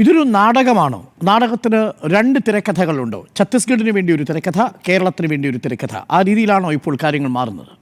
ഇതൊരു നാടകമാണോ? നാടകത്തിന് രണ്ട് തിരക്കഥകളുണ്ടോ? ഛത്തീസ്ഗഡിന് വേണ്ടി ഒരു തിരക്കഥ, കേരളത്തിന് വേണ്ടി ഒരു തിരക്കഥ. ആ രീതിയിലാണോ ഇപ്പോൾ കാര്യങ്ങൾ മാറുന്നത്?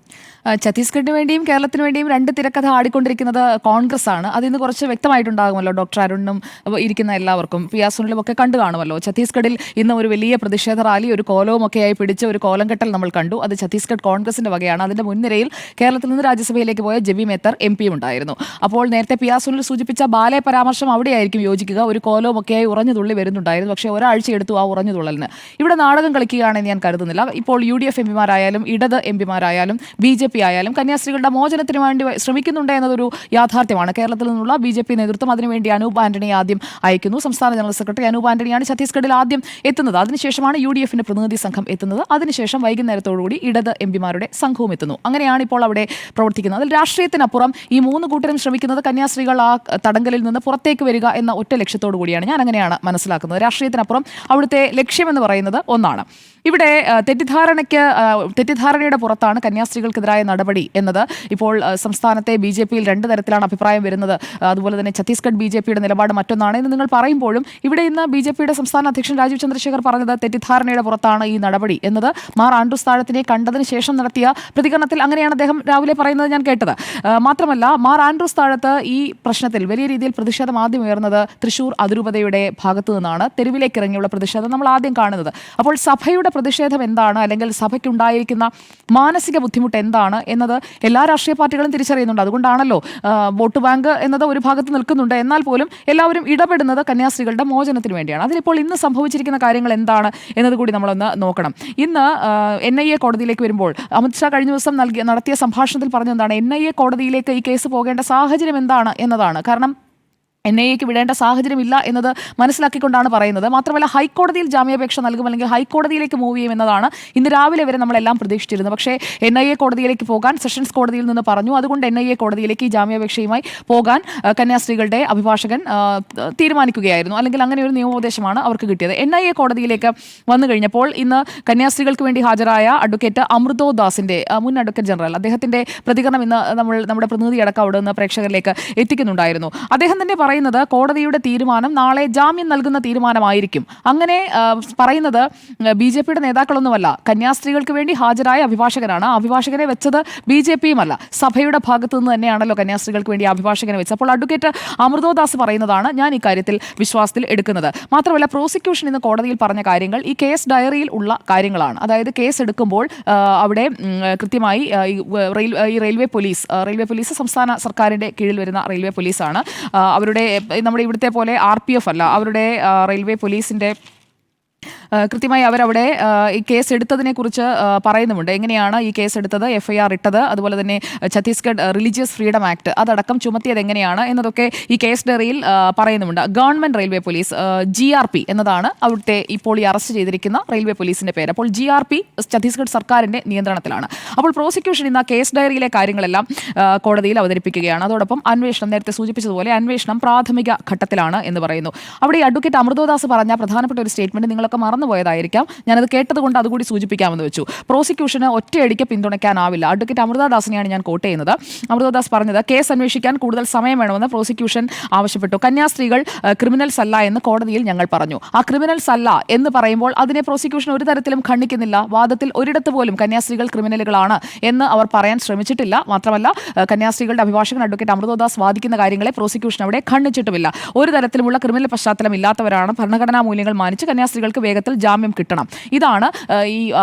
ഛത്തീസ്ഗഡിന് വേണ്ടിയും കേരളത്തിന് വേണ്ടിയും രണ്ട് തിരക്കഥ ആടിക്കൊണ്ടിരിക്കുന്നത് കോൺഗ്രസ് ആണ്. അതിന്ന് കുറച്ച് വ്യക്തമായിട്ടുണ്ടാകുമല്ലോ ഡോക്ടർ അരുണിനും ഇരിക്കുന്ന എല്ലാവർക്കും, പിയാസുനിലും ഒക്കെ കണ്ടു കാണുമല്ലോ. ഛത്തീസ്ഗഡിൽ ഇന്ന് ഒരു വലിയ പ്രതിഷേധ റാലി, ഒരു കോലവുമൊക്കെയായി പിടിച്ച് ഒരു കോലം കെട്ടൽ നമ്മൾ കണ്ടു. അത് ഛത്തീസ്ഗഡ് കോൺഗ്രസിന്റെ വകയാണ്. അതിന്റെ മുൻനിരയിൽ കേരളത്തിൽ നിന്ന് രാജ്യസഭയിലേക്ക് പോയ ജെബി മേത്തർ MP ഉണ്ടായിരുന്നു. അപ്പോൾ നേരത്തെ പിയാസുനിൽ സൂചിപ്പിച്ച ബാലെ പരാമർശം അവിടെയായിരിക്കും യോജിക്കുക. ഒരു കോലവുമൊക്കെയായി ഉറഞ്ഞു തുള്ളി വരുന്നുണ്ടായിരുന്നു. പക്ഷേ ഒരാഴ്ച എടുത്തു ആ ഉറഞ്ഞു തുള്ളലിന്. ഇവിടെ നാടകം കളിക്കുകയാണെന്ന് ഞാൻ കരുതുന്നില്ല. ഇപ്പോൾ UDF MPമാരായാലും ഇടത് MPമാരായാലും BJP ആയാലും കന്യാസ്ത്രീകളുടെ മോചനത്തിന് വേണ്ടി ശ്രമിക്കുന്നുണ്ട് എന്നതൊരു യാഥാർത്ഥ്യമാണ്. കേരളത്തിൽ നിന്നുള്ള BJP നേതൃത്വം അതിനുവേണ്ടി അനൂപ് ആന്റണിയെ ആദ്യം അയക്കുന്നു. സംസ്ഥാന ജനറൽ സെക്രട്ടറി അനൂപ് ആന്റണിയാണ് ഛത്തീസ്ഗഡിൽ ആദ്യം എത്തുന്നത്. അതിനുശേഷമാണ് UDFന്റെ പ്രതിനിധി സംഘം എത്തുന്നത്. അതിനുശേഷം വൈകുന്നേരത്തോടുകൂടി ഇടത് MPമാരുടെ സംഘവും എത്തുന്നു. അങ്ങനെയാണ് ഇപ്പോൾ അവിടെ പ്രവർത്തിക്കുന്നത്. അതിൽ രാഷ്ട്രീയത്തിനപ്പുറം ഈ മൂന്ന് കൂട്ടരും ശ്രമിക്കുന്നത് കന്യാസ്ത്രീകൾ ആ തടങ്കലിൽ നിന്ന് പുറത്തേക്ക് വരിക എന്ന ഒറ്റ ലക്ഷ്യത്തോടു കൂടിയാണ്. ഞാൻ അങ്ങനെയാണ് മനസ്സിലാക്കുന്നത്. രാഷ്ട്രീയത്തിനപ്പുറം അവിടുത്തെ ലക്ഷ്യമെന്ന് പറയുന്നത് ഒന്നാണ്. ഇവിടെ തെറ്റിദ്ധാരണയുടെ പുറത്താണ് കന്യാസ്ത്രീകൾക്കെതിരായ നടപടി എന്നത് ഇപ്പോൾ സംസ്ഥാനത്തെ BJPയിൽ രണ്ട് തരത്തിലാണ് അഭിപ്രായം വരുന്നത്. അതുപോലെ തന്നെ ഛത്തീസ്ഗഡ് BJPയുടെ നിലപാട് മറ്റൊന്നാണ് എന്ന് നിങ്ങൾ പറയുമ്പോഴും ഇവിടെ ഇന്ന് BJPയുടെ സംസ്ഥാന അധ്യക്ഷൻ രാജീവ് ചന്ദ്രശേഖർ പറഞ്ഞത് തെറ്റിദ്ധാരണയുടെ പുറത്താണ് ഈ നടപടി എന്നത്. മാർ ആൻഡ്രൂസ് താഴത്തിനെ കണ്ടതിന് ശേഷം നടത്തിയ പ്രതികരണത്തിൽ അങ്ങനെയാണ് അദ്ദേഹം രാവിലെ പറയുന്നത് ഞാൻ കേട്ടത്. മാത്രമല്ല മാർ ആൻഡ്രൂസ് താഴത്ത് ഈ പ്രശ്നത്തിൽ വലിയ രീതിയിൽ പ്രതിഷേധം ആദ്യം ഉയർന്നത് തൃശൂർ അതിരൂപതയുടെ ഭാഗത്തു നിന്നാണ്. തെരുവിലേക്ക് ഇറങ്ങിയുള്ള പ്രതിഷേധം നമ്മൾ ആദ്യം കാണുന്നത്. അപ്പോൾ സഭയുടെ പ്രതിഷേധം എന്താണ്, അല്ലെങ്കിൽ സഭയ്ക്കുണ്ടായിരിക്കുന്ന മാനസിക ബുദ്ധിമുട്ട് എന്താണ് എന്നത് എല്ലാ രാഷ്ട്രീയ പാർട്ടികളും തിരിച്ചറിയുന്നുണ്ട്. അതുകൊണ്ടാണല്ലോ വോട്ട് ബാങ്ക് എന്നത് ഒരു ഭാഗത്ത് നിൽക്കുന്നുണ്ട്. എന്നാൽ പോലും എല്ലാവരും ഇടപെടുന്നത് കന്യാസ്ത്രീകളുടെ മോചനത്തിന് വേണ്ടിയാണ്. അതിലിപ്പോൾ ഇന്ന് സംഭവിച്ചിരിക്കുന്ന കാര്യങ്ങൾ എന്താണ് എന്നത് കൂടി നമ്മളൊന്ന് നോക്കണം. ഇന്ന് NIA കോടതിയിലേക്ക് വരുമ്പോൾ അമിത്ഷാ കഴിഞ്ഞ ദിവസം നടത്തിയ സംഭാഷണത്തിൽ പറഞ്ഞെന്താണ്, NIA കോടതിയിലേക്ക് ഈ കേസ് പോകേണ്ട സാഹചര്യം എന്താണ് എന്നതാണ്. കാരണം NIAക്ക് വിടേണ്ട സാഹചര്യമില്ല എന്നത് മനസ്സിലാക്കിക്കൊണ്ടാണ് പറയുന്നത്. മാത്രമല്ല ഹൈക്കോടതിയിൽ ജാമ്യാപേക്ഷ നൽകും, അല്ലെങ്കിൽ ഹൈക്കോടതിയിലേക്ക് മൂവ് ചെയ്യും എന്നതാണ് ഇന്ന് രാവിലെ വരെ നമ്മളെല്ലാം പ്രതീക്ഷിച്ചിരുന്നത്. പക്ഷേ NIA കോടതിയിലേക്ക് പോകാൻ സെഷൻസ് കോടതിയിൽ നിന്ന് പറഞ്ഞു. അതുകൊണ്ട് NIA കോടതിയിലേക്ക് ഈ ജാമ്യാപേക്ഷയുമായി പോകാൻ കന്യാസ്ത്രീകളുടെ അഭിഭാഷകൻ തീരുമാനിക്കുകയായിരുന്നു. അല്ലെങ്കിൽ അങ്ങനെ ഒരു നിയമോപദേശമാണ് അവർക്ക് കിട്ടിയത്. NIA കോടതിയിലേക്ക് വന്നു കഴിഞ്ഞപ്പോൾ ഇന്ന് കന്യാസ്ത്രീകൾക്ക് വേണ്ടി ഹാജരായ അഡ്വക്കേറ്റ് അമൃതോ ദാസിന്റെ മുൻ അഡ്വക്കേറ്റ് ജനറൽ, അദ്ദേഹത്തിന്റെ പ്രതികരണം ഇന്ന് നമ്മുടെ പ്രതിനിധി അടക്കം അവിടെ നിന്ന് പ്രേക്ഷകരിലേക്ക് എത്തിക്കുന്നുണ്ടായിരുന്നു. അദ്ദേഹം തന്നെ പറയുന്നത് കോടതിയുടെ തീരുമാനം നാളെ ജാമ്യം നൽകുന്ന തീരുമാനമായിരിക്കും. അങ്ങനെ പറയുന്നത് BJPയുടെ നേതാക്കളൊന്നുമല്ല, കന്യാസ്ത്രീകൾക്ക് വേണ്ടി ഹാജരായ അഭിഭാഷകനാണ്. അഭിഭാഷകനെ വെച്ചത് BJPയും അല്ല, സഭയുടെ ഭാഗത്തു നിന്ന് തന്നെയാണല്ലോ കന്യാസ്ത്രീകൾക്ക് വേണ്ടി അഭിഭാഷകനെ വെച്ചത്. അപ്പോൾ അഡ്വക്കേറ്റ് അമൃതോദാസ് പറയുന്നതാണ് ഞാൻ ഈ കാര്യത്തിൽ വിശ്വാസത്തിൽ എടുക്കുന്നത്. മാത്രമല്ല പ്രോസിക്യൂഷൻ ഇന്ന് കോടതിയിൽ പറഞ്ഞ കാര്യങ്ങൾ ഈ കേസ് ഡയറിയിൽ ഉള്ള കാര്യങ്ങളാണ്. അതായത് കേസ് എടുക്കുമ്പോൾ അവിടെ കൃത്യമായി ഈ റെയിൽവേ പോലീസ് സംസ്ഥാന സർക്കാരിന്റെ കീഴിൽ വരുന്ന റെയിൽവേ പോലീസാണ്. അവരുടെ നമ്മുടെ ഇവിടുത്തെ പോലെ RPF അല്ല, അവരുടെ റെയിൽവേ പോലീസിന്റെ കൃത്യമായി അവരവിടെ ഈ കേസ് എടുത്തതിനെ കുറിച്ച് പറയുന്നുമുണ്ട്. എങ്ങനെയാണ് ഈ കേസ് എടുത്തത്, FIR ഇട്ടത്, അതുപോലെ തന്നെ ഛത്തീസ്ഗഡ് റിലീജിയസ് ഫ്രീഡം ആക്ട് അതടക്കം ചുമത്തിയത് എങ്ങനെയാണ് എന്നതൊക്കെ ഈ കേസ് ഡയറിയിൽ പറയുന്നുമുണ്ട്. ഗവൺമെന്റ് റെയിൽവേ പോലീസ് GRP എന്നതാണ് അവിടുത്തെ ഇപ്പോൾ ഈ അറസ്റ്റ് ചെയ്തിരിക്കുന്ന റെയിൽവേ പോലീസിന്റെ പേര്. അപ്പോൾ GRP ഛത്തീസ്ഗഡ് സർക്കാരിന്റെ നിയന്ത്രണത്തിലാണ്. അപ്പോൾ പ്രോസിക്യൂഷൻ ഇന്ന് കേസ് ഡയറിയിലെ കാര്യങ്ങളെല്ലാം കോടതിയിൽ അവതരിപ്പിക്കുകയാണ്. അതോടൊപ്പം അന്വേഷണം, നേരത്തെ സൂചിപ്പിച്ചതുപോലെ അന്വേഷണം പ്രാഥമിക ഘട്ടത്തിലാണ് എന്ന് പറയുന്നു. അവിടെ ഈ അഡ്വക്കേറ്റ് അമൃതോദാസ് പറഞ്ഞ പ്രധാനപ്പെട്ട ഒരു സ്റ്റേറ്റ്മെന്റ് നിങ്ങളൊക്കെ മറന്നുപോയതായിരിക്കാം, ഞാനത് കേട്ടതുകൊണ്ട് അതുകൂടി സൂചിപ്പിക്കാമെന്ന് വെച്ചു. പ്രോസിക്യൂഷന് ഒറ്റയടിക്ക് പിന്തുണയ്ക്കാനാവില്ല. അഡ്വക്കേറ്റ് അമൃതദാസിനെയാണ് ഞാൻ കോട്ട് ചെയ്യുന്നത്. അമൃതദാസ് പറഞ്ഞത് കേസ് അന്വേഷിക്കാൻ കൂടുതൽ സമയം വേണമെന്ന് പ്രോസിക്യൂഷൻ ആവശ്യപ്പെട്ടു. കന്യാസ്ത്രീകൾ ക്രിമിനൽസ് അല്ല എന്ന് കോടതിയിൽ ഞങ്ങൾ പറഞ്ഞു. ആ ക്രിമിനൽസ് അല്ല എന്ന് പറയുമ്പോൾ അതിനെ പ്രോസിക്യൂഷൻ ഒരു തരത്തിലും ഖണ്ഡിക്കുന്നില്ല. വാദത്തിൽ ഒരിടത്ത് പോലും കന്യാസ്ത്രീകൾ ക്രിമിനലുകളാണ് എന്ന് അവർ പറയാൻ ശ്രമിച്ചിട്ടില്ല. മാത്രമല്ല കന്യാസ്ത്രീകളുടെ അഭിഭാഷകൻ അഡ്വക്കേറ്റ് അമൃതദാസ് വാദിക്കുന്ന കാര്യങ്ങളെ പ്രോസിക്യൂഷൻ അവിടെ ഖണ്ഡിച്ചിട്ടുമില്ല. ഒരു തരത്തിലുമുള്ള ക്രിമിനൽ പശ്ചാത്തലം ഇല്ലാത്തവരാണ്, ഭരണഘടനാ മൂല്യങ്ങൾ മാനിച്ച് കന്യാസ്ത്രീകൾക്ക് വേഗത്തിൽ ജാമ്യം കിട്ടണം. ഇതാണ് ഈ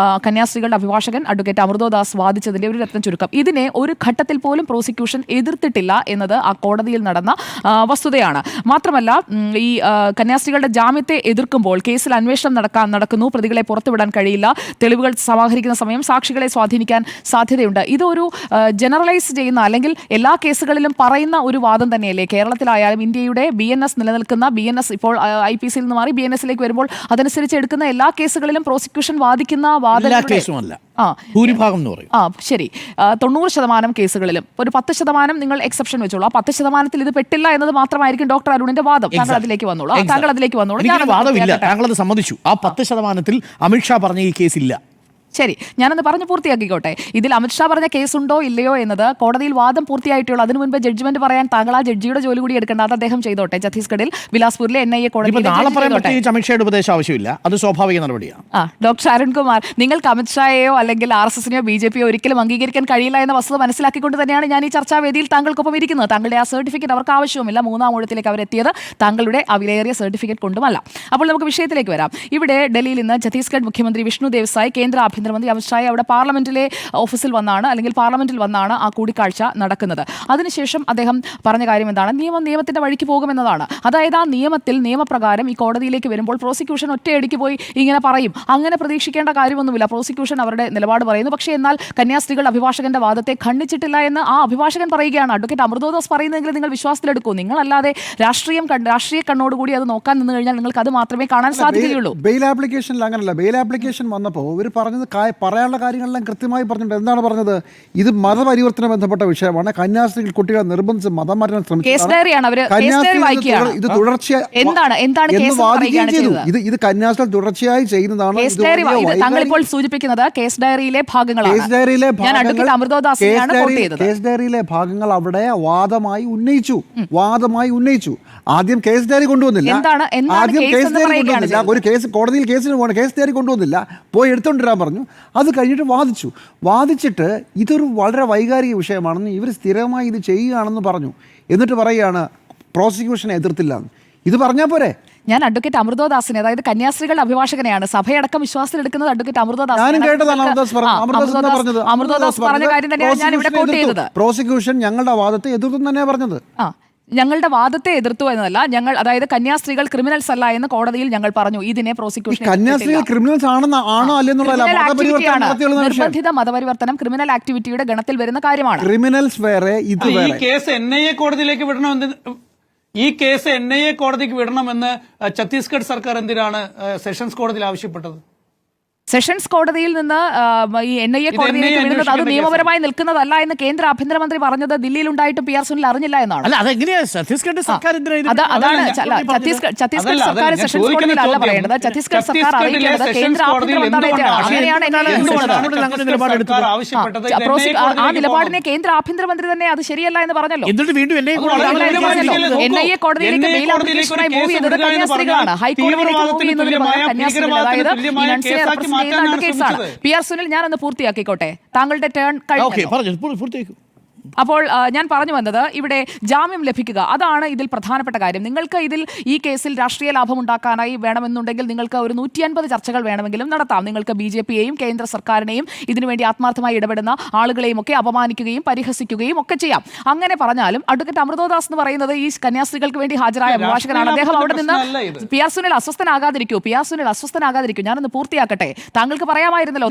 കന്യാസ്ത്രീകളുടെ അഭിഭാഷകൻ അഡ്വക്കേറ്റ് അമൃതോദാസ് വാദിച്ചതിന്റെ ഒരു രത്ന ചുരുക്കം. ഇതിനെ ഒരു ഘട്ടത്തിൽ പോലും പ്രോസിക്യൂഷൻ എതിർത്തിട്ടില്ല എന്നത് ആ കോടതിയിൽ നടന്ന വസ്തുതയാണ്. മാത്രമല്ല ഈ കന്യാസ്ത്രീകളുടെ ജാമ്യത്തെ എതിർക്കുമ്പോൾ കേസിൽ അന്വേഷണം നടക്കുന്നു, പ്രതികളെ പുറത്തുവിടാൻ കഴിയില്ല, തെളിവുകൾ സമാഹരിക്കുന്ന സമയം സാക്ഷികളെ സ്വാധീനിക്കാൻ സാധ്യതയുണ്ട്. ഇതൊരു ജനറലൈസ് ചെയ്യുന്ന, അല്ലെങ്കിൽ എല്ലാ കേസുകളിലും പറയുന്ന ഒരു വാദം തന്നെയല്ലേ. കേരളത്തിലായാലും ഇന്ത്യയുടെ BNS നിലനിൽക്കുന്ന, BNS ഇപ്പോൾ IPCയിൽ നിന്ന് മാറി BNSലേക്ക് വരുമ്പോൾ അതനുസരിച്ച് എടുക്കുന്ന എല്ലാ കേസുകളിലും പ്രോസിക്യൂഷൻ വാദിക്കുന്ന ഭൂരിഭാഗം എന്ന് പറയും. ശരി, 90% കേസുകളിലും ഒരു 10% നിങ്ങൾ എക്സെപ്ഷൻ വെച്ചോളൂ. ആ 10% ഇത് പെട്ടില്ല എന്നത് മാത്രമായിരിക്കും ഡോക്ടർ അരുണിന്റെ വാദം. താങ്കൾ അതിലേക്ക് വന്നോളൂ. താങ്കൾ അത് സമ്മതിച്ചു. ആ 10% അമിത്ഷാ പറഞ്ഞ ഈ കേസില്ല. ശരി, ഞാനൊന്ന് പറഞ്ഞു പൂർത്തിയാക്കിക്കോട്ടെ. ഇതിൽ അമിത്ഷാ പറഞ്ഞ കേസുണ്ടോ ഇല്ലയോ എന്നത് കോടതിയിൽ വാദം പൂർത്തിയായിട്ടുള്ളൂ. അതിനു മുൻപ് ജഡ്ജ്മെന്റ് പറയാൻ താങ്കൾ ആ ജഡ്ജിയുടെ ജോലി കൂടി എടുക്കേണ്ട, അത് അദ്ദേഹം ചെയ്തോട്ടെ. ഛത്തീസ്ഗഡിൽ ബിലാസ്പൂരിലെ NIA കോടതി നാളെ പറയാൻ പ്രത്യേകിച്ച് അമിത്ഷായുടെ ഉപദേശം ആവശ്യമില്ല, അത് സ്വാഭാവിക നടപടിയാണ്. ഡോക്ടർ അരുൺകുമാർ, നിങ്ങൾക്ക് അമിത്ഷായെയോ അല്ലെങ്കിൽ RSSനെയോ BJPയോ ഒരിക്കലും അംഗീകരിക്കാൻ കഴിയില്ല എന്ന വസ്തുത മനസ്സിലാക്കിക്കൊണ്ട് തന്നെയാണ് ഞാൻ ഈ ചർച്ചാവേദിയിൽ താങ്കൾക്കൊപ്പം ഇരിക്കുന്നത്. താങ്കളുടെ ആ സർട്ടിഫിക്കറ്റ് അവർക്ക് ആവശ്യവുമില്ല. മൂന്നാം ഊഴത്തിലേക്ക് അവരെത്തിയത് താങ്കളുടെ ആ വിലയേറിയ സർട്ടിഫിക്കറ്റ് കൊണ്ടുമല്ല. അപ്പോൾ നമുക്ക് വിഷയത്തിലേക്ക് വരാം. ഇവിടെ ഡൽഹിയിൽ ഇന്ന് ഛത്തീസ്ഗഡ് മുഖ്യമന്ത്രി വിഷ്ണു ദേവ്സായ് കേന്ദ്ര ആഭ്യന്തരമന്ത്രി അമിത്ഷായെ അവിടെ പാർലമെന്റിലെ ഓഫീസിൽ വന്നാണ്, അല്ലെങ്കിൽ പാർലമെന്റിൽ വന്നാണ് ആ കൂടിക്കാഴ്ച നടക്കുന്നത്. അതിനുശേഷം അദ്ദേഹം പറഞ്ഞ കാര്യം എന്താണ്? നിയമത്തിന്റെ വഴിക്ക് പോകുമെന്നതാണ്. അതായത് ആ നിയമപ്രകാരം ഈ കോടതിയിലേക്ക് വരുമ്പോൾ പ്രോസിക്യൂഷൻ ഒറ്റയടിക്ക് പോയി ഇങ്ങനെ പറയും, അങ്ങനെ പ്രതീക്ഷിക്കേണ്ട കാര്യമൊന്നുമില്ല. പ്രോസിക്യൂഷൻ അവരുടെ നിലപാട് പറയുന്നു. പക്ഷേ എന്നാൽ കന്യാസ്ത്രീകൾ അഭിഭാഷകന്റെ വാദത്തെ ഖണ്ഡിച്ചിട്ടില്ല എന്ന് ആ അഭിഭാഷകൻ പറയുകയാണ്. അഡ്വക്കേറ്റ് അമൃതോദാസ് പറയുന്നതെങ്കിൽ നിങ്ങൾ വിശ്വാസത്തിലെടുക്കൂ. നിങ്ങളല്ലാതെ രാഷ്ട്രീയ കണ്ണോടുകൂടി അത് നോക്കാൻ നിന്ന് കഴിഞ്ഞാൽ നിങ്ങൾക്ക് അത് മാത്രമേ കാണാൻ സാധിക്കുകയുള്ളൂ. ബെയിൽ ആപ്ലിക്കേഷനിൽ അങ്ങനല്ല. ബെയിൽ ആപ്ലിക്കേഷൻ വന്നപ്പോൾ ഇവർ പറഞ്ഞത് പറയാനുള്ള കാര്യങ്ങളെല്ലാം കൃത്യമായി പറഞ്ഞിട്ടുണ്ട്. എന്താണ് പറഞ്ഞത്? ഇത് മതപരിവർത്തന ബന്ധപ്പെട്ട വിഷയമാണ്. കന്യാസ്ത്രീകൾ കുട്ടികളെ നിർബന്ധിച്ച് മതം മാറ്റാൻ ഇത് തുടർച്ചയായി ഇത് കന്യാസ്ത്രീകൾ തുടർച്ചയായി ചെയ്യുന്നതാണ്. താങ്കളിപ്പോൾ സൂചിപ്പിക്കുന്നത് കേസ് ഡയറിയിലെ ഭാഗങ്ങൾ അവിടെ വാദമായി ഉന്നയിച്ചു. ആദ്യം കേസ് ഡയറി കൊണ്ടുവന്നില്ല. ഒരു കേസ് കോടതിയിൽ കേസിന് പോകണം, കേസ് ഡയറി കൊണ്ടുവന്നില്ല, പോയി എടുത്തോണ്ടിരാൻ പറഞ്ഞു. അത് കഴിഞ്ഞിട്ട് വാദിച്ചിട്ട് ഇതൊരു വളരെ വൈകാരിക വിഷയമാണെന്ന് ഇവർ സ്ഥിരമായി ഇത് ചെയ്യുകയാണെന്ന് പറഞ്ഞു. എന്നിട്ട് പറയുകയാണ് പ്രോസിക്യൂഷനെ എതിർത്തില്ല. ഇത് പറഞ്ഞാൽ പോരെ? ഞാൻ അഡ്വക്കേറ്റ് അമൃതോദാസിനെ, അതായത് കന്യാസ്ത്രീകളുടെ അഭിഭാഷകനെയാണ്, സഭയടക്കം വിശ്വാസത്തിലെടുക്കുന്നത് അഡ്വക്കേറ്റ് അമൃതോദാസ് പറഞ്ഞ കാര്യം തന്നെയാണ് ഞാൻ ഇവിടെ കോട്ട് ചെയ്തത്. പ്രോസിക്യൂഷൻ ഞങ്ങളുടെ വാദത്തെ എതിർത്തു തന്നെയാണ് പറഞ്ഞത്. ഞങ്ങളുടെ വാദത്തെ എതിർത്തു എന്നതല്ല, ഞങ്ങൾ അതായത് കന്യാസ്ത്രീകൾ ക്രിമിനൽസ് അല്ല എന്ന് കോടതിയിൽ ഞങ്ങൾ പറഞ്ഞു. ഇതിനെ പ്രോസിക്യൂഷൻ കന്യാസ്ത്രീകൾ ക്രിമിനൽസ് ആണോ നിർബന്ധിത മതപരിവർത്തനം ക്രിമിനൽ ആക്ടിവിറ്റിയുടെ ഗണത്തിൽ വരുന്ന കാര്യമാണ്. ക്രിമിനൽസ് വേറെ, ഇത് വേറെ. കേസ് NIA കോടതിയിലേക്ക് വിടണമെന്ന് ഛത്തീസ്ഗഡ് സർക്കാർ എന്തിനാണ് സെഷൻസ് കോടതിയിൽ ആവശ്യപ്പെട്ടത്? സെഷൻസ് കോടതിയിൽ നിന്ന് ഈ NIA കോടതിയിലേക്ക് വിടുന്നത് അത് നിയമപരമായി നിൽക്കുന്നതല്ല എന്ന് കേന്ദ്ര ആഭ്യന്തരമന്ത്രി പറഞ്ഞത് ദില്ലിയിൽ ഉണ്ടായിട്ട് PR സുനിൽ അറിഞ്ഞില്ല എന്നാണ്. ഛത്തീസ്ഗഡ് സർക്കാർ ഛത്തീസ്ഗഡ് സർക്കാർ സെഷൻസ് കോടതിയിലല്ല പറയേണ്ടത്. ഛത്തീസ്ഗഡ് സർക്കാർ അറിയിക്കേണ്ടത് കേന്ദ്ര ആഭ്യന്തര മന്ത്രാലയത്തെയാണ്. അങ്ങനെയാണ് ആ നിലപാടിനെ കേന്ദ്ര ആഭ്യന്തരമന്ത്രി തന്നെ അത് ശരിയല്ല എന്ന് പറഞ്ഞല്ലോ. NIA കോടതിയിലേക്ക് ബെയിൽ ആപ്ലിക്കേഷനായി മൂവ് ചെയ്തത് കന്യാസ്ത്രീകളാണ്. ഹൈക്കോടതിയിലേക്ക് മൂവ് ചെയ്യുന്നതിന് പകരം കന്യാസ്ത്രീകൾ, അതായത് PR സുനിൽ, ഞാനൊന്ന് പൂർത്തിയാക്കിക്കോട്ടെ. താങ്കളുടെ ടേൺ കഴിഞ്ഞു. അപ്പോൾ ഞാൻ പറഞ്ഞു വന്നത്, ഇവിടെ ജാമ്യം ലഭിക്കുക അതാണ് ഇതിൽ പ്രധാനപ്പെട്ട കാര്യം. നിങ്ങൾക്ക് ഇതിൽ ഈ കേസിൽ രാഷ്ട്രീയ ലാഭം ഉണ്ടാക്കാനായി വേണമെന്നുണ്ടെങ്കിൽ നിങ്ങൾക്ക് ഒരു 150 ചർച്ചകൾ വേണമെങ്കിലും നടത്താം. നിങ്ങൾക്ക് BJPയെയും കേന്ദ്ര സർക്കാരിനെയും ഇതിനുവേണ്ടി ആത്മാർത്ഥമായി ഇടപെടുന്ന ആളുകളെയും ഒക്കെ അപമാനിക്കുകയും പരിഹസിക്കുകയും ഒക്കെ ചെയ്യാം. അങ്ങനെ പറഞ്ഞാലും അഡ്വക്കേറ്റ് അമൃതോദാസ് എന്ന് പറയുന്നത് ഈ കന്യാസ്ത്രീകൾക്ക് വേണ്ടി ഹാജരായ അഭിഭാഷകനാണ്. അദ്ദേഹം അവിടെ നിന്ന് PR സുനിൽ അസ്വസ്ഥനാകാതിരിക്കൂ. ഞാനൊന്ന് പൂർത്തിയാക്കട്ടെ. താങ്കൾക്ക് പറയാമായിരുന്നല്ലോ.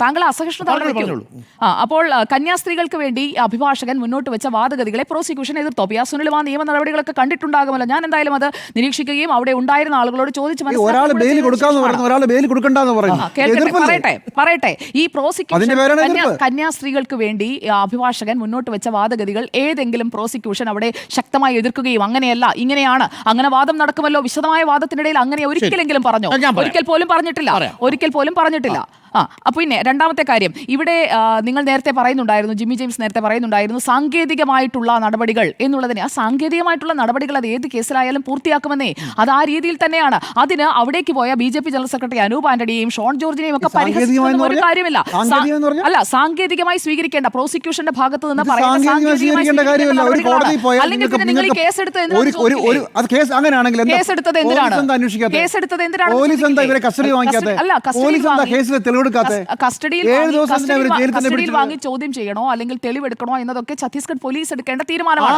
താങ്കൾ അസഹിഷ്ണുത. അപ്പോൾ കന്യാസ്ത്രീകൾക്ക് വേണ്ടി അഭിഭാഷകൻ മുന്നോട്ട് വെച്ച വാദഗതികളെ പ്രോസിക്യൂഷൻ എതിർത്തോ? PR സുനിലും ആ നിയമ നടപടികളൊക്കെ കണ്ടിട്ടുണ്ടാകുമല്ലോ. ഞാൻ എന്തായാലും അത് നിരീക്ഷിക്കുകയും അവിടെ ഉണ്ടായിരുന്ന ആളുകളോട് ചോദിച്ചു പറയട്ടെ. ഈ പ്രോസിക്യൂഷൻ കന്യാസ്ത്രീകൾക്ക് വേണ്ടി അഭിഭാഷകൻ മുന്നോട്ട് വെച്ച വാദഗതികൾ ഏതെങ്കിലും പ്രോസിക്യൂഷൻ അവിടെ ശക്തമായി എതിർക്കുകയും അങ്ങനെയല്ല ഇങ്ങനെയാണ്, അങ്ങനെ വാദം നടക്കുമല്ലോ, വിശദമായ വാദത്തിനിടയിൽ അങ്ങനെ ഒരിക്കലെങ്കിലും പറഞ്ഞോ? ഒരിക്കൽ പോലും പറഞ്ഞിട്ടില്ല. പിന്നെ രണ്ടാമത്തെ കാര്യം, ഇവിടെ നിങ്ങൾ നേരത്തെ പറയുന്നുണ്ടായിരുന്നു, ജിമ്മി ജെയിംസ് നേരത്തെ പറയുന്നുണ്ടായിരുന്നു, സാങ്കേതികമായിട്ടുള്ള നടപടികൾ എന്നുള്ളതിനെ. ആ സാങ്കേതികമായിട്ടുള്ള നടപടികൾ അത് ഏത് കേസിലായാലും പൂർത്തിയാക്കുമെന്നേ. അത് ആ രീതിയിൽ തന്നെയാണ്. അതിന് അവിടേക്ക് പോയ BJP ജനറൽ സെക്രട്ടറി അനൂപ് ആന്റണിയെയും ഷോൺ ജോർജിനെയും ഒക്കെ പരിഹസിക്കുന്ന ഒരു കാര്യമില്ല. അല്ല, സാങ്കേതികമായി സ്വീകരിക്കേണ്ട പ്രോസിക്യൂഷന്റെ ഭാഗത്ത് നിന്ന് നിങ്ങൾ ഈ കേസെടുത്തത് കസ്റ്റഡിയിൽ വാങ്ങി ചോദ്യം ചെയ്യണോ അല്ലെങ്കിൽ തെളിവെടുക്കണോ എന്നതൊക്കെ ഛത്തീസ്ഗഡ് പോലീസ് എടുക്കേണ്ട തീരുമാനമാണ്.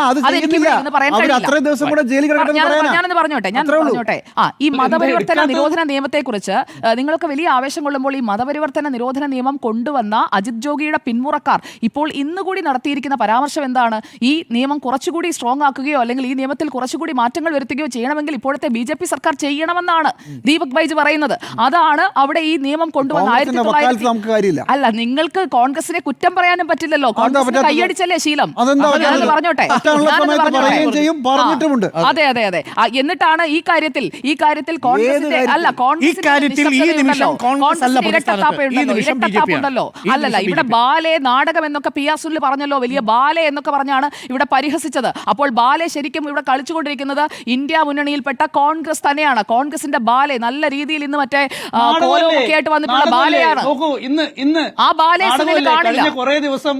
ഞാനൊന്ന് പറഞ്ഞോട്ടെ. ഈ മതപരിവർത്തന നിരോധന നിയമത്തെക്കുറിച്ച് നിങ്ങളൊക്കെ വലിയ ആവേശം കൊള്ളുമ്പോൾ, ഈ മതപരിവർത്തന നിരോധന നിയമം കൊണ്ടുവന്ന അജിത് ജോഗിയുടെ പിന്മുറക്കാർ ഇപ്പോൾ ഇന്നുകൂടി നടത്തിയിരിക്കുന്ന പരാമർശം എന്താണ്? ഈ നിയമം കുറച്ചുകൂടി സ്ട്രോങ് ആക്കുകയോ അല്ലെങ്കിൽ ഈ നിയമത്തിൽ കുറച്ചുകൂടി മാറ്റങ്ങൾ വരുത്തുകയോ ചെയ്യണമെങ്കിൽ ഇപ്പോഴത്തെ BJP സർക്കാർ ചെയ്യണമെന്നാണ് ദീപക് ബൈജ് പറയുന്നത്. അതാണ് അവിടെ ഈ നിയമം കൊണ്ടുവന്ന കോൺഗ്രസിന്റെ വക്കാലത്ത് നമുക്ക് കാര്യമില്ല. അല്ല, നിങ്ങൾക്ക് കോൺഗ്രസിനെ കുറ്റം പറയാനും പറ്റില്ലല്ലോ. അതെന്താ കോൺഗ്രസിന് കൈയടിച്ചല്ലേ ശീലം. അതെന്താ ഞാനത് പറഞ്ഞോട്ടെ. പറയുകയും ചെയ്യും, പറഞ്ഞിട്ടുമുണ്ട്. അതെ. എന്നിട്ടാണ് ഈ കാര്യത്തിൽ കോൺഗ്രസിന്റെ അല്ല, ഇരട്ടത്താപ്പുണ്ടല്ലോ. അല്ലല്ല, ഇവിടെ ബാലെ നാടകം എന്നൊക്കെ പി ആർ സുനിൽ പറഞ്ഞല്ലോ, വലിയ ബാലെ എന്നൊക്കെ പറഞ്ഞാണ് ഇവിടെ പരിഹസിച്ചത്. അപ്പോൾ ബാലെ ശരിക്കും ഇവിടെ കളിച്ചുകൊണ്ടിരിക്കുന്നത് ഇന്ത്യ മുന്നണിയിൽപ്പെട്ട കോൺഗ്രസ് തന്നെയാണ്. കോൺഗ്രസിന്റെ ബാലെ നല്ല രീതിയിൽ ഇന്ന് മറ്റേ കോലമൊക്കെ ആയിട്ട് വന്നിട്ടുള്ള ബാലയാണ്. ആ ബാലെ സുനിൽ കാണില്ല. കുറേ ദിവസം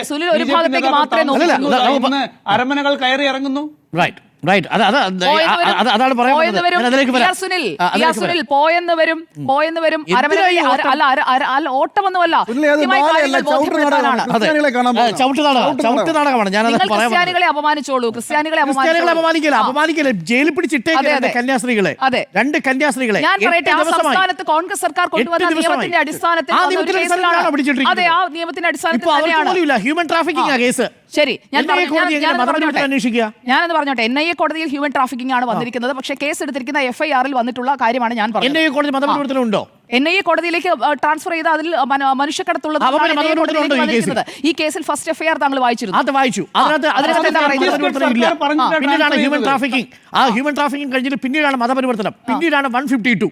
സുനിൽ ഒരു ഭാഗത്തേക്ക് മാത്രമേ നോക്കൂ. അരമനകൾ കയറി ഇറങ്ങുന്നു. അതാണ് പോയെന്ന് വരും ഓട്ടമൊന്നുമല്ല. ചവിട്ടുനാടകമാണ്. ക്രിസ്ത്യാനികളെ അപമാനിച്ചോളൂ, അപമാനിക്കല ജയിലിൽ പിടിച്ചിട്ടേക്ക് കന്യാസ്ത്രീകളെ, 2 കന്യാസ്ത്രീകളെ. ഞാൻ പറയട്ടെ, ആ സംസ്ഥാനത്ത് കോൺഗ്രസ് സർക്കാർ കൊണ്ടുവന്ന നിയമത്തിന്റെ അടിസ്ഥാനത്തിൽ അതെ, ആ നിയമത്തിന്റെ അടിസ്ഥാനത്തിൽ ഹ്യൂമൻ ട്രാഫിക്കിംഗ് കേസ്. ശരി, ഞാനത് പറഞ്ഞോട്ടെ. NIA കോടതിയിൽ ഹ്യൂമൻ ട്രാഫിക്കിംഗ് ആണ് വന്നിരിക്കുന്നത്. പക്ഷേ കേസ് എടുത്തിരിക്കുന്ന FIR-ൽ വന്നിട്ടുള്ള കാര്യമാണ് ഞാൻ പറഞ്ഞത്. NIA കോടതി മതപരിവർത്തനമുണ്ടോ? NIA കോടതിയിലേക്ക് ട്രാൻസ്ഫർ ചെയ്ത് അതിൽ മനുഷ്യക്കടത്തുള്ളത് ഈ കേസിൽ ഫസ്റ്റ് FIR താങ്കൾ വായിച്ചിരുന്നു. അത് വായിച്ചു. പിന്നീടാണ് ഹ്യൂമൻ ട്രാഫിക്കിംഗ്. ആ ഹ്യൂമൻ ട്രാഫിക്കിംഗ് കഴിഞ്ഞിട്ട് പിന്നീടാണ് മതപരിവർത്തനം, പിന്നീടാണ് 152.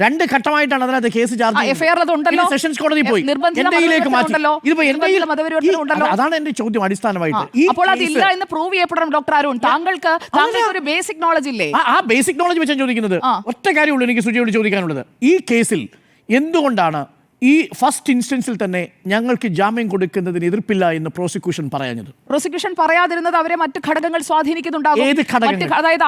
2 ഘട്ടമായിട്ടാണ് അതിനകത്ത് കേസ് ചാർജ്. സെഷൻസ് കോടതി പോയി NIA-യിലേക്ക് മാറ്റി. അതാണ് എന്റെ ചോദ്യം അടിസ്ഥാനമായിട്ട്. അപ്പോൾ അതില്ല എന്ന് പ്രൂവ് ചെയ്യപ്പെടണം ഡോക്ടർ അരുൺ. താങ്കൾക്ക് ഒരു ബേസിക് നോളജ് ഇല്ലേ? ആ ബേസിക് നോളജ് വെച്ചാൽ ചോദിക്കുന്നത് ഒറ്റ കാര്യമുള്ളൂ എനിക്ക് സുജിയോട് ചോദിക്കാനുള്ളത്. ഈ കേസിൽ എന്തുകൊണ്ടാണ് ഈ ഫസ്റ്റ് ഇൻസ്റ്റൻസിൽ തന്നെ ഞങ്ങൾക്ക് ജാമ്യം കൊടുക്കുന്നതിന് എതിർപ്പില്ല എന്ന് പ്രോസിക്യൂഷൻ പറയാതിരുന്നത് അവരെ മറ്റ് ഘടകങ്ങൾ സ്വാധീനിക്കുന്നുണ്ടാകും. അതായത്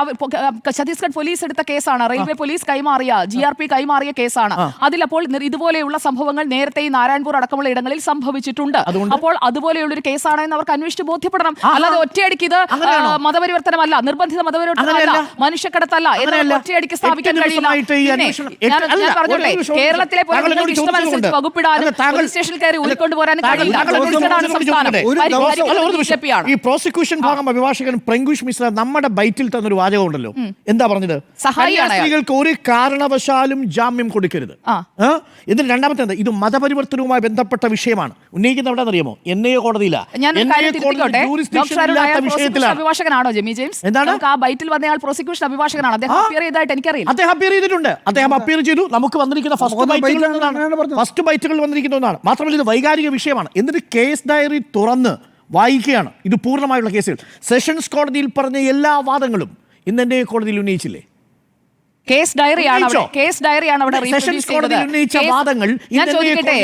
ഛത്തീസ്ഗഡ് പോലീസ് എടുത്ത കേസാണ്, റെയിൽവേ പോലീസ് കൈമാറിയ GRP കൈമാറിയ കേസാണ്. അതിലപ്പോൾ ഇതുപോലെയുള്ള സംഭവങ്ങൾ നേരത്തെ നാരായൺപൂർ അടക്കമുള്ള ഇടങ്ങളിൽ സംഭവിച്ചിട്ടുണ്ട്. അപ്പോൾ അതുപോലെയുള്ള ഒരു കേസാണ് എന്ന് അവർക്ക് അന്വേഷിച്ച് ബോധ്യപ്പെടണം. അല്ലാതെ ഒറ്റയടിക്ക് ഇത് മതപരിവർത്തനമല്ല, നിർബന്ധിത മതപരിവർത്തനമല്ല, മനുഷ്യക്കടത്തല്ല എന്ന് ഒറ്റയടിക്ക് സ്ഥാപിക്കാൻ കഴിയില്ല. ഞാൻ പറഞ്ഞോട്ടെ, കേരളത്തിലെ ഈ പ്രോസിക്യൂഷൻ ഭാഗം അഭിഭാഷകൻ പ്രങ്കുഷ് മിശ്ര നമ്മുടെ ബൈറ്റിൽ തന്നൊരു വാചകം ഉണ്ടല്ലോ. എന്താ പറഞ്ഞത്? സ്ത്രീകൾക്ക് ഒരു കാരണവശാലും ജാമ്യം കൊടുക്കരുത്. ഇതിന് രണ്ടാമത്തെ എന്താ, ഇത് മതപരിവർത്തനവുമായി ബന്ധപ്പെട്ട വിഷയമാണ്. ഉന്നയിക്കുന്ന എവിടെ അറിയാമോ? NIA കോടതിയിലാണ്. അഭിഭാഷകനാണോ ജെമി ജെയിംസ്? എന്താണ് ആ ബൈറ്റിൽ വന്നയാൾ? പ്രോസിക്യൂഷൻ അഭിഭാഷകനാണ്. അദ്ദേഹം അപ്പിയർ ചെയ്തതായിട്ട് എനിക്കറിയില്ല. അദ്ദേഹം അപ്പിയർ ചെയ്തിട്ടുണ്ട്. അദ്ദേഹം അപ്പിയർ ചെയ്തു. നമുക്ക് വന്നിരിക്കുന്ന ഫസ്റ്റ് ബൈറ്റുകൾ വന്നിരിക്കുന്ന ഒന്നാണ്. മാത്രമല്ല ഇത് വൈകാരിക വിഷയമാണ്. എന്നിട്ട് കേസ് ഡയറി തുറന്ന് വായിക്കുകയാണ്. ഇത് പൂർണ്ണമായുള്ള കേസുകൾ. സെഷൻസ് കോടതിയിൽ പറഞ്ഞ എല്ലാ വാദങ്ങളും ഇന്ന് NIA കോടതിയിൽ ഉന്നയിച്ചില്ലേ? കേസ് ഡയറിയാണ് അവിടെ ഞാൻ ചോദിക്കട്ടെ,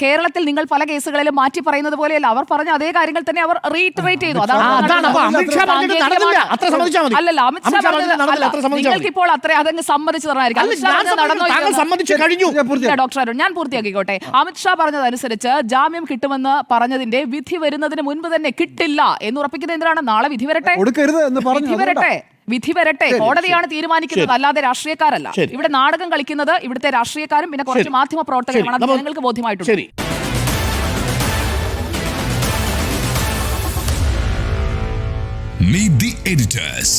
കേരളത്തിൽ നിങ്ങൾ പല കേസുകളിലും മാറ്റി പറയുന്നത് പോലെയല്ല, അവർ പറഞ്ഞ അതേ കാര്യങ്ങൾ തന്നെ അവർ റീറ്ററേറ്റ് ചെയ്തു. അല്ലല്ല, അമിത്ഷാ നിങ്ങൾക്ക് ഇപ്പോൾ അതങ്ങ് സമ്മതിച്ചു തരണമായിരിക്കും. ഡോക്ടർ അരുൺ, ഞാൻ പൂർത്തിയാക്കിക്കോട്ടെ. അമിത്ഷാ പറഞ്ഞതനുസരിച്ച് ജാമ്യം കിട്ടുമെന്ന് പറഞ്ഞതിന്റെ വിധി വരുന്നതിന് മുൻപ് തന്നെ കിട്ടില്ല എന്ന് ഉറപ്പിക്കുന്നത് എന്തിനാണ്? നാളെ വിധി വരട്ടെ, കോടതിയാണ് തീരുമാനിക്കുന്നത്, അല്ലാതെ രാഷ്ട്രീയക്കാരല്ല. ഇവിടെ നാടകം കളിക്കുന്നത് ഇവിടുത്തെ രാഷ്ട്രീയക്കാരും പിന്നെ കുറച്ച് മാധ്യമ പ്രവർത്തകരുമാണ്. അത് ജനങ്ങൾക്ക് ബോധ്യമായിട്ടുണ്ട്. Meet the editors.